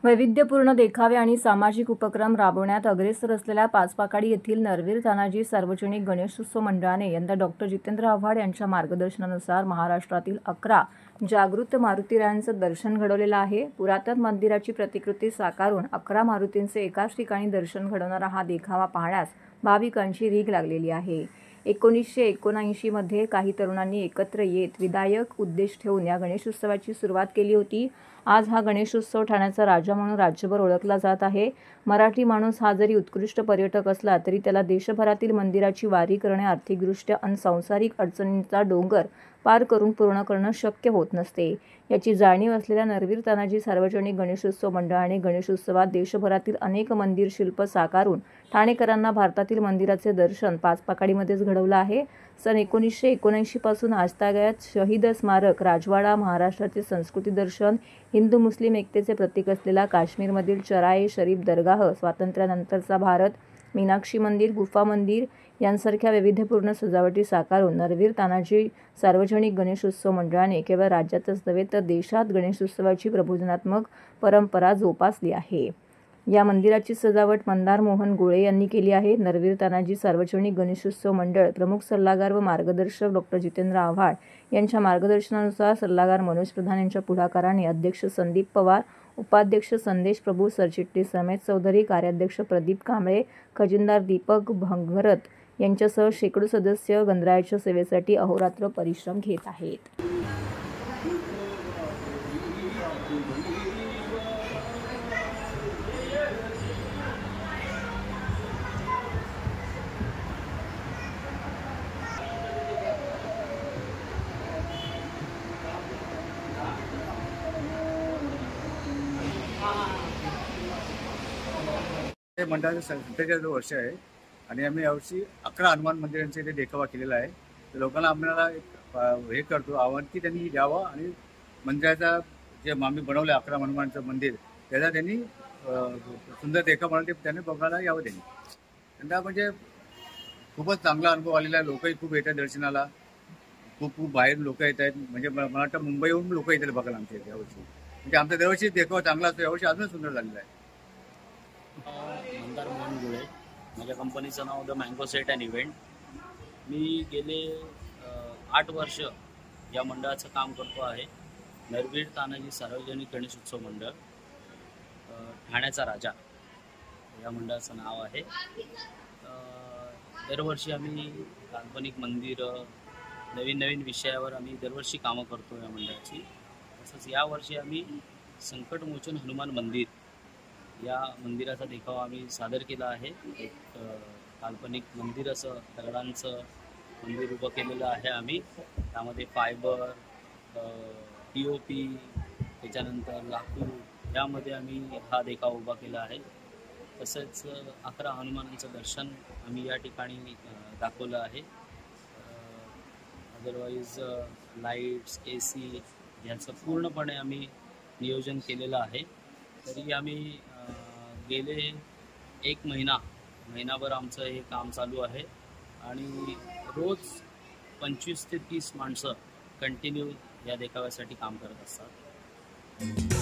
वैविध्यपूर्ण देखावे आणि सामाजिक उपक्रम राबवण्यात अग्रेसर असलेल्या पाचपाकाडी येथील नरवीर तानाजी सार्वजनिक गणेशोत्सव मंडळाने यंदा डॉ. जितेंद्र आव्हाड यांच्या मार्गदर्शनानुसार महाराष्ट्रातील 11 जागृत मारुतीरायांचं दर्शन घडवलेलं आहे। पुरातन मंदिराची प्रतिकृती साकारून 11 मारुतींचे एकाच ठिकाणी दर्शन घडवणारा हा देखावा पाहण्यास भाविकांची रीघ लागलेली आहे। 1979 मध्ये काही तरुणांनी एकत्र येत विधायक उद्देश ठेवून या गणेशोत्सवाची सुरुवात केली होती। आज हा गणेशोत्सव ठाण्याचा राजा म्हणून राज्यभर ओळखला जात आहे। मराठी माणूस हा जरी उत्कृष्ट पर्यटक असला तरी त्याला देशभरातील मंदिराची वारी करणे आर्थिकदृष्ट्या आणि सांसारिक अडचणींचा डोंगर पार करून पूर्ण करणं शक्य होत नसते। याची जाणीव असलेल्या नरवीर तानाजी सार्वजनिक गणेशोत्सव मंडळाने गणेशोत्सवात देशभरातील अनेक मंदिर शिल्प साकारून ठाणेकरांना भारतातील मंदिराचे दर्शन पाचपाकाडीमध्येच घडवलं आहे। सन 1979 पासून आजतागायत शहीद स्मारक, राजवाडा, महाराष्ट्राचे संस्कृती दर्शन, हिंदू मुस्लिम एकतेचे प्रतीक असलेला काश्मीरमधील चराए शरीफ दर्गाह, स्वातंत्र्यानंतरचा भारत, मीनाक्षी मंदिर, गुफा मंदिर यांसारख्या वैविध्यपूर्ण सजावटी साकारून नरवीर तानाजी सार्वजनिक गणेशोत्सव मंडळाने केवळ राज्यातच नव्हे तर देशात गणेशोत्सवाची प्रबोधनात्मक परंपरा जोपासली आहे। या मंदिराची सजावट मंदार मोहन गोळे यांनी केली आहे। नरवीर तानाजी सार्वजनिक गणेशोत्सव मंडळ प्रमुख सल्लागार व मार्गदर्शक डॉ. जितेंद्र आव्हाड यांच्या मार्गदर्शनानुसार सल्लागार मनोज प्रधान यांच्या पुढाकाराने अध्यक्ष संदीप पवार, उपाध्यक्ष संदेश प्रभू, सरचिटणीस रमेश चौधरी, कार्याध्यक्ष प्रदीप कांबळे, खजिनदार दीपक भंगरत यांच्यासह शेकडो सदस्य गणरायाच्या सेवेसाठी अहोरात्र परिश्रम घेत आहेत। हे मंडळाचं 47 वर्ष आहे आणि आम्ही यावर्षी 11 हनुमान मंदिरांचा इथे देखावा केलेला आहे। तर लोकांना आम्हाला हे करतो आव्हान की त्यांनी यावं आणि मंदिराचा जे आम्ही बनवलं 11 हनुमानचं मंदिर त्याचा त्यांनी सुंदर देखावा म्हणून त्यांनी बघायला यावं। त्यांना म्हणजे खूपच चांगला अनुभव आलेला आहे। लोकही खूप येतात दर्शनाला, खूप बाहेर लोक येत आहेत। म्हणजे मला वाटतं मुंबईहून लोक येतात बघायला आमच्या इथे यावर्षी। म्हणजे आमचा दरवर्षी देखावा चांगला असतो, यावर्षी अजूनच सुंदर झालेला आहे। मंदार मोहन गोळे, माझ्या कंपनीचं नाव the mango set and event. मी गेले 8 वर्ष या मंडळाचं काम करतो आहे। नरवीर तानाजी सार्वजनिक गणेशोत्सव मंडळ, ठाण्याचा राजा या मंडळाचं नाव आहे। दरवर्षी आम्ही काल्पनिक मंदिरं, नवीन विषयावर आम्ही दरवर्षी कामं करतो या मंडळाची। तसंच यावर्षी आम्ही संकटमोचन हनुमान मंदिर या मंदिराचा देखावा आम्ही सादर केला आहे। एक काल्पनिक मंदिर असं दगडांचं मंदिर उभं केलेलं आहे आम्ही। त्यामध्ये फायबर, POP, त्याच्यानंतर लाकूड यामध्ये आम्ही हा देखावा उभा केला आहे। तसेच 11 हनुमानांचं दर्शन आम्ही या ठिकाणी दाखवलं आहे। अदरवाईज लाईट्स, AC यांचं पूर्णपणे आम्ही नियोजन केलेलं आहे। तरी आम्ही गेले 1 महिनाभर आमचं हे काम चालू आहे आणि रोज 25 ते 30 माणसं कंटिन्यू या देखाव्यासाठी काम करत असतात।